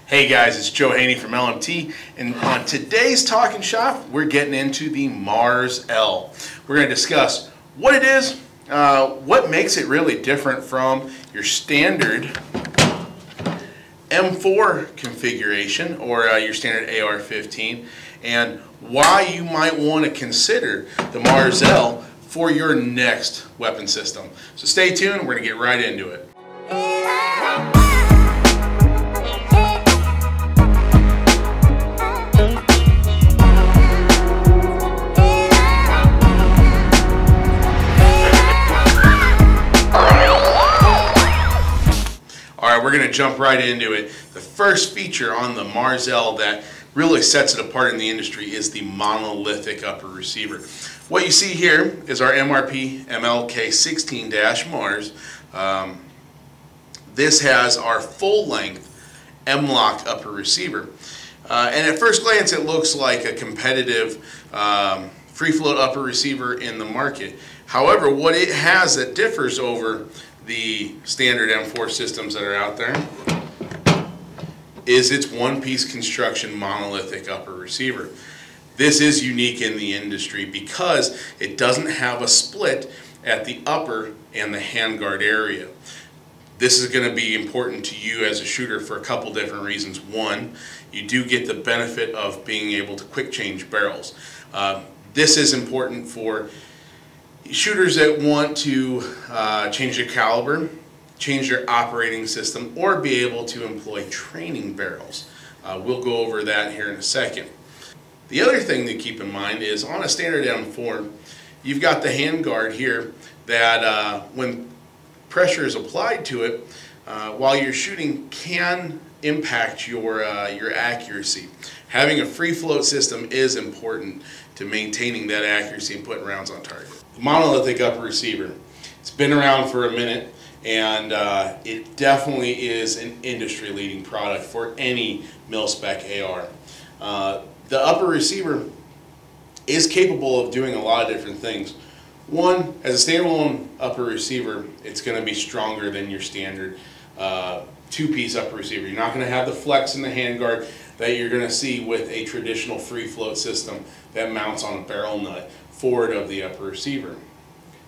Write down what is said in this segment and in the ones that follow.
Hey guys, it's Joe Haney from LMT, and on today's Talking Shop, we're getting into the Mars L. We're going to discuss what it is, what makes it really different from your standard M4 configuration or your standard AR-15, and why you might want to consider the Mars L for your next weapon system. So stay tuned, we're going to get right into it. We're going to jump right into it. The first feature on the Mars L that really sets it apart in the industry is the monolithic upper receiver. What you see here is our MRP MLK16-Mars. This has our full-length M-LOK upper receiver. And at first glance it looks like a competitive free-float upper receiver in the market. However, what it has that differs over the standard M4 systems that are out there is its one-piece construction monolithic upper receiver. This is unique in the industry because it doesn't have a split at the upper and the handguard area. This is going to be important to you as a shooter for a couple different reasons. One, you do get the benefit of being able to quick change barrels. This is important for shooters that want to change their caliber, change their operating system, or be able to employ training barrels. We'll go over that here in a second. The other thing to keep in mind is on a standard M4, you've got the handguard here that when pressure is applied to it, while you're shooting can impact your accuracy. Having a free float system is important to maintaining that accuracy and putting rounds on target. The monolithic upper receiver, it's been around for a minute, and it definitely is an industry leading product for any mil-spec AR. The upper receiver is capable of doing a lot of different things. One, as a standalone upper receiver, it's going to be stronger than your standard two-piece upper receiver. You're not going to have the flex in the handguard that you're going to see with a traditional free float system that mounts on a barrel nut forward of the upper receiver.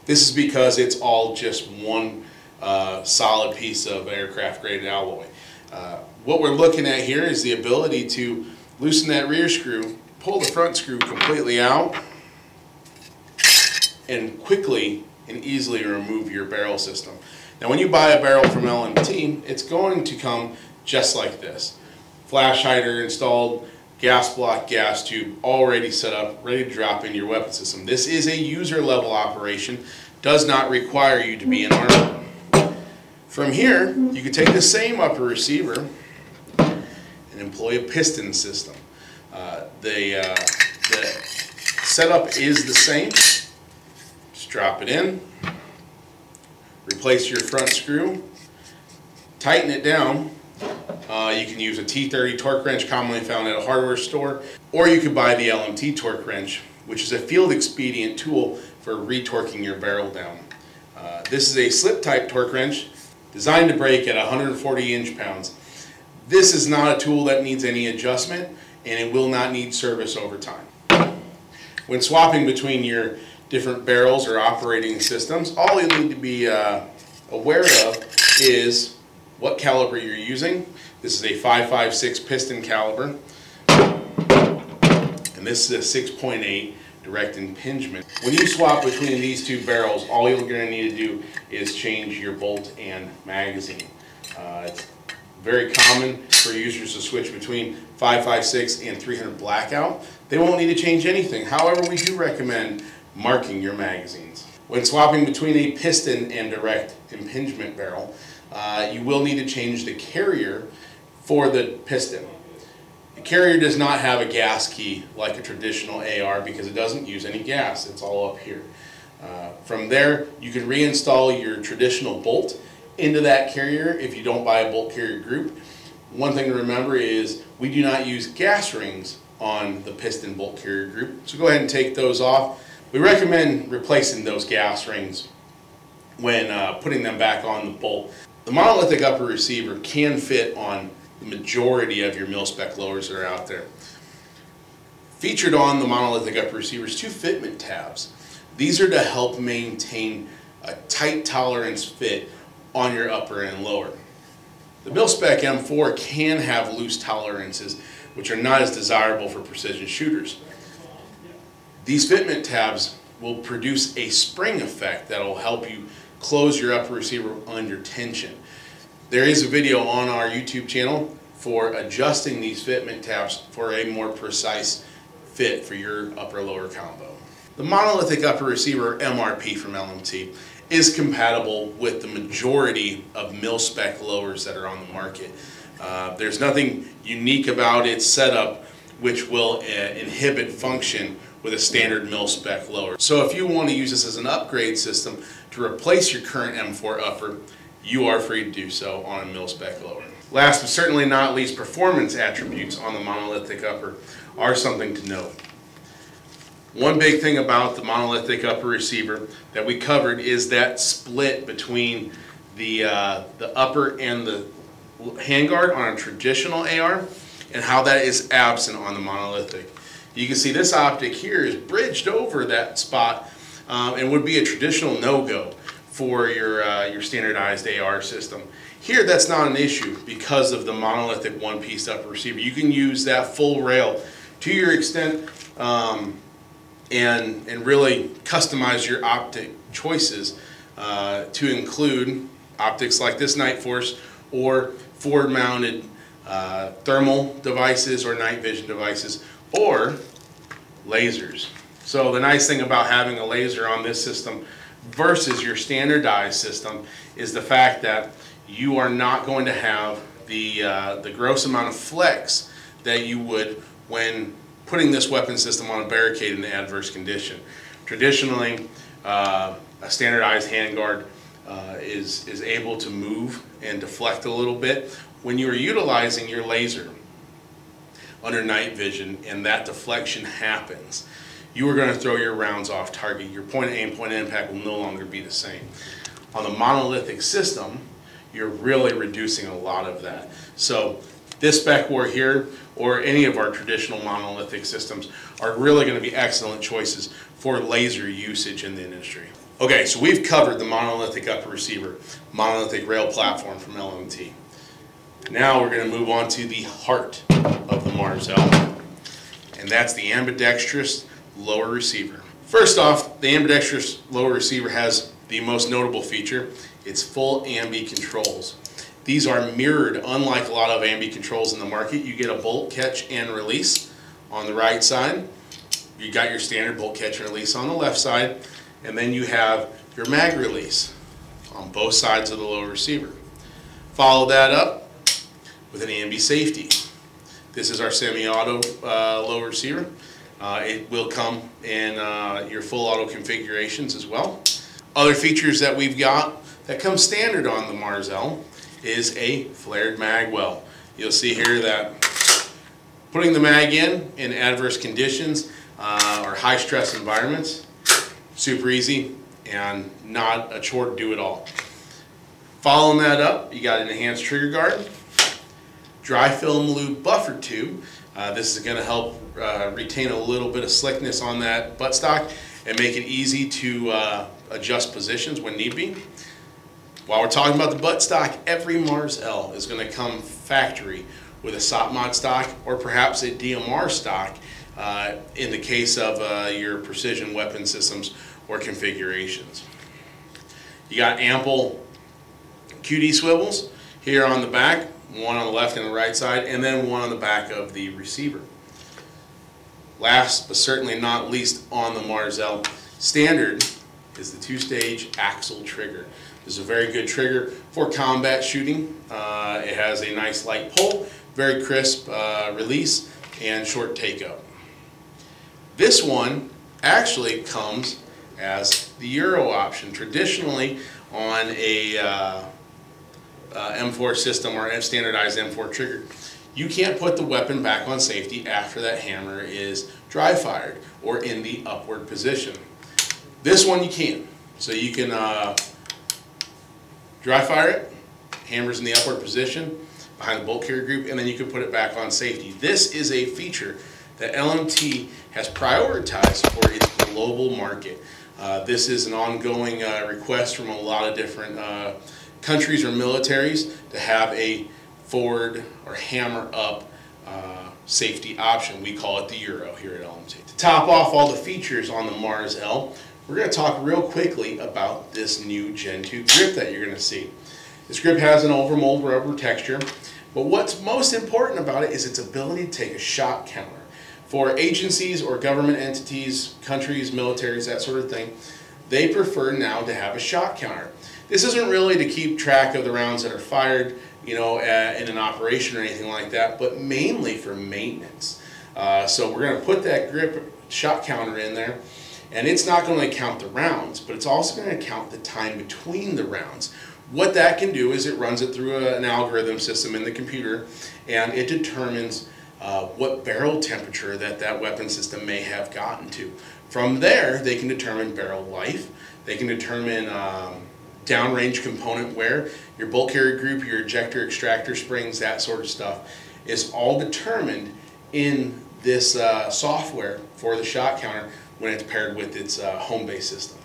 This is because it's all just one solid piece of aircraft graded alloy. What we're looking at here is the ability to loosen that rear screw, pull the front screw completely out, and quickly and easily remove your barrel system. Now when you buy a barrel from LMT, it's going to come just like this. Flash hider installed, gas block, gas tube already set up, ready to drop in your weapon system. This is a user level operation, does not require you to be an armor. From here, you can take the same upper receiver and employ a piston system. The setup is the same. Just drop it in, replace your front screw, tighten it down. You can use a T30 torque wrench commonly found at a hardware store, or you could buy the LMT torque wrench, which is a field expedient tool for retorquing your barrel down. This is a slip type torque wrench designed to break at 140 inch-pounds. This is not a tool that needs any adjustment, and it will not need service over time. When swapping between your different barrels or operating systems, all you need to be aware of is what caliber you're using. This is a 5.56 piston caliber, and this is a 6.8 direct impingement. When you swap between these two barrels, all you're going to need to do is change your bolt and magazine. It's very common for users to switch between 5.56 and 300 blackout. They won't need to change anything. However, we do recommend marking your magazines. When swapping between a piston and direct impingement barrel, you will need to change the carrier for the piston. The carrier does not have a gas key like a traditional AR because it doesn't use any gas. It's all up here. From there, you can reinstall your traditional bolt into that carrier if you don't buy a bolt carrier group. One thing to remember is we do not use gas rings on the piston bolt carrier group, so go ahead and take those off. We recommend replacing those gas rings when putting them back on the bolt. The monolithic upper receiver can fit on the majority of your mil-spec lowers that are out there. Featured on the monolithic upper receiver is 2 fitment tabs. These are to help maintain a tight tolerance fit on your upper and lower. The mil-spec M4 can have loose tolerances, which are not as desirable for precision shooters. These fitment tabs will produce a spring effect that will help you close your upper receiver under tension. There is a video on our YouTube channel for adjusting these fitment tabs for a more precise fit for your upper-lower combo. The monolithic upper receiver MRP from LMT is compatible with the majority of mil-spec lowers that are on the market. There's nothing unique about its setup which will inhibit function with a standard mil-spec lower. So if you want to use this as an upgrade system to replace your current M4 upper, you are free to do so on a mil-spec lower. Last but certainly not least, performance attributes on the monolithic upper are something to note. One big thing about the monolithic upper receiver that we covered is that split between the upper and the handguard on a traditional AR and how that is absent on the monolithic. You can see this optic here is bridged over that spot and would be a traditional no-go for your standardized AR system. Here that's not an issue because of the monolithic one-piece upper receiver. You can use that full rail to your extent and really customize your optic choices to include optics like this Night Force or forward-mounted thermal devices or night vision devices or lasers. So the nice thing about having a laser on this system versus your standardized system is the fact that you are not going to have the gross amount of flex that you would when putting this weapon system on a barricade in an adverse condition. Traditionally, a standardized handguard is able to move and deflect a little bit. When you are utilizing your laser under night vision and that deflection happens, you are going to throw your rounds off target. Your point of aim, point of impact will no longer be the same. On the monolithic system, you're really reducing a lot of that. So this spec war here or any of our traditional monolithic systems are really going to be excellent choices for laser usage in the industry. Okay, so we've covered the monolithic upper receiver, monolithic rail platform from LMT. Now we're going to move on to the heart of the Marzell, and that's the ambidextrous lower receiver. First off, the ambidextrous lower receiver has the most notable feature. It's full ambi controls. These are mirrored, unlike a lot of ambi controls in the market. You get a bolt catch and release on the right side. You got your standard bolt catch and release on the left side, and then you have your mag release on both sides of the lower receiver. Follow that up with an ambi safety. This is our semi-auto lower receiver. It will come in your full auto configurations as well. Other features that we've got that come standard on the Marzell is a flared mag well. You'll see here that putting the mag in adverse conditions or high stress environments, super easy and not a chore to do at all. Following that up, you got an enhanced trigger guard, dry film lube buffer tube. This is going to help retain a little bit of slickness on that buttstock and make it easy to adjust positions when need be. While we're talking about the buttstock, every Marzell is going to come factory with a SOP mod stock or perhaps a DMR stock in the case of your precision weapon systems or configurations. You got ample QD swivels here on the back, one on the left and the right side, and then one on the back of the receiver. Last but certainly not least on the Marzell, standard is the two-stage axle trigger. This is a very good trigger for combat shooting. It has a nice light pull, very crisp release, and short take-up. This one actually comes as the Euro option. Traditionally on a M4 system or a standardized M4 trigger, you can't put the weapon back on safety after that hammer is dry fired or in the upward position. This one you can. So you can dry fire it, hammer's in the upward position, behind the bolt carrier group, and then you can put it back on safety. This is a feature that LMT has prioritized for its global market. This is an ongoing request from a lot of different countries or militaries to have a forward or hammer up safety option. We call it the Euro here at LMT. To top off all the features on the Mars L, we're going to talk real quickly about this new Gen 2 grip that you're going to see. This grip has an overmold rubber texture, but what's most important about it is its ability to take a shot counter. For agencies or government entities, countries, militaries, that sort of thing, they prefer now to have a shot counter. This isn't really to keep track of the rounds that are fired, in an operation or anything like that, but mainly for maintenance. So we're going to put that grip shot counter in there, and it's not going to count the rounds, but it's also going to count the time between the rounds. What that can do is it runs it through an algorithm system in the computer, and it determines what barrel temperature that weapon system may have gotten to. From there, they can determine barrel life. They can determine downrange component wear. Your bolt carrier group, your ejector, extractor springs, that sort of stuff is all determined in this software for the shot counter when it's paired with its home-based system.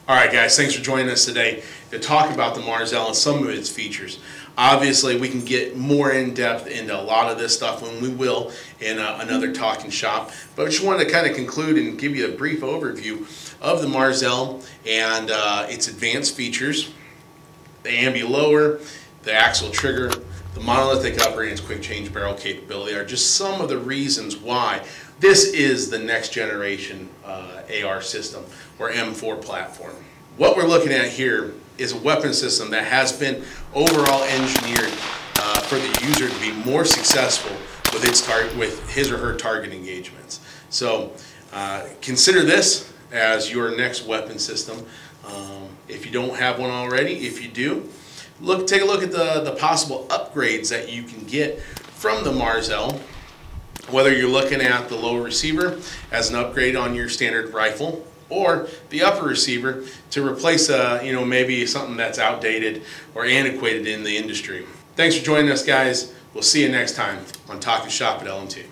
Alright guys, thanks for joining us today to talk about the Mars L and some of its features. Obviously we can get more in depth into a lot of this stuff when we will in another talking shop, but I just wanted to kind of conclude and give you a brief overview of the Mars L and its advanced features. The ambi lower, the axle trigger, the monolithic upper, and its quick change barrel capability are just some of the reasons why this is the next generation AR system or M4 platform. What we're looking at here is a weapon system that has been overall engineered for the user to be more successful with his or her target engagements. So consider this as your next weapon system. If you don't have one already, if you do, take a look at the possible upgrades that you can get from the Mars L. Whether you're looking at the lower receiver as an upgrade on your standard rifle, or the upper receiver to replace maybe something that's outdated or antiquated in the industry. Thanks for joining us, guys. We'll see you next time on Talking Shop at LMT.